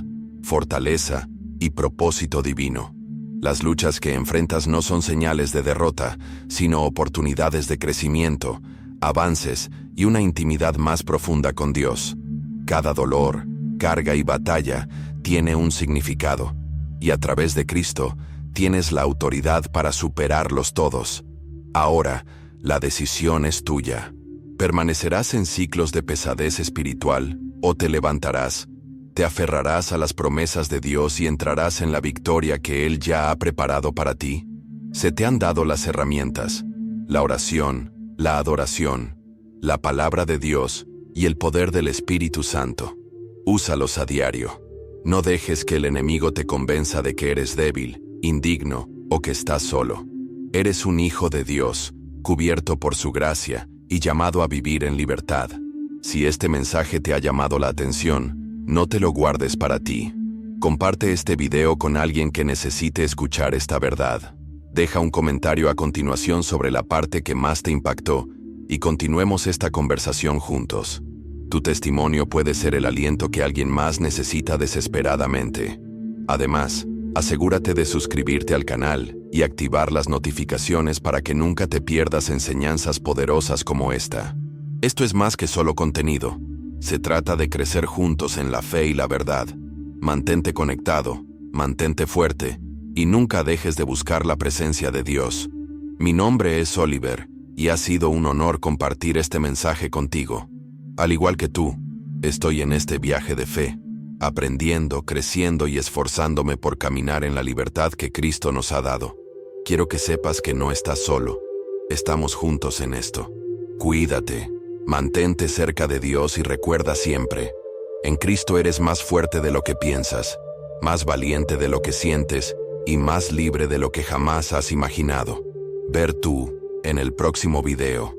fortaleza y propósito divino. Las luchas que enfrentas no son señales de derrota, sino oportunidades de crecimiento, avances y una intimidad más profunda con Dios. Cada dolor, carga y batalla tiene un significado, y a través de Cristo tienes la autoridad para superarlos todos. Ahora, la decisión es tuya. ¿Permanecerás en ciclos de pesadez espiritual o te levantarás? ¿Te aferrarás a las promesas de Dios y entrarás en la victoria que Él ya ha preparado para ti? Se te han dado las herramientas: la oración, la adoración, la palabra de Dios y el poder del Espíritu Santo. Úsalos a diario. No dejes que el enemigo te convenza de que eres débil, indigno o que estás solo. Eres un hijo de Dios, cubierto por su gracia y llamado a vivir en libertad. Si este mensaje te ha llamado la atención, no te lo guardes para ti. Comparte este video con alguien que necesite escuchar esta verdad. Deja un comentario a continuación sobre la parte que más te impactó y continuemos esta conversación juntos. Tu testimonio puede ser el aliento que alguien más necesita desesperadamente. Además, asegúrate de suscribirte al canal y activar las notificaciones para que nunca te pierdas enseñanzas poderosas como esta. Esto es más que solo contenido. Se trata de crecer juntos en la fe y la verdad. Mantente conectado, mantente fuerte y nunca dejes de buscar la presencia de Dios. Mi nombre es Oliver y ha sido un honor compartir este mensaje contigo. Al igual que tú, estoy en este viaje de fe, aprendiendo, creciendo y esforzándome por caminar en la libertad que Cristo nos ha dado. Quiero que sepas que no estás solo. Estamos juntos en esto. Cuídate, mantente cerca de Dios y recuerda siempre: en Cristo eres más fuerte de lo que piensas, más valiente de lo que sientes y más libre de lo que jamás has imaginado. Ver tú en el próximo video.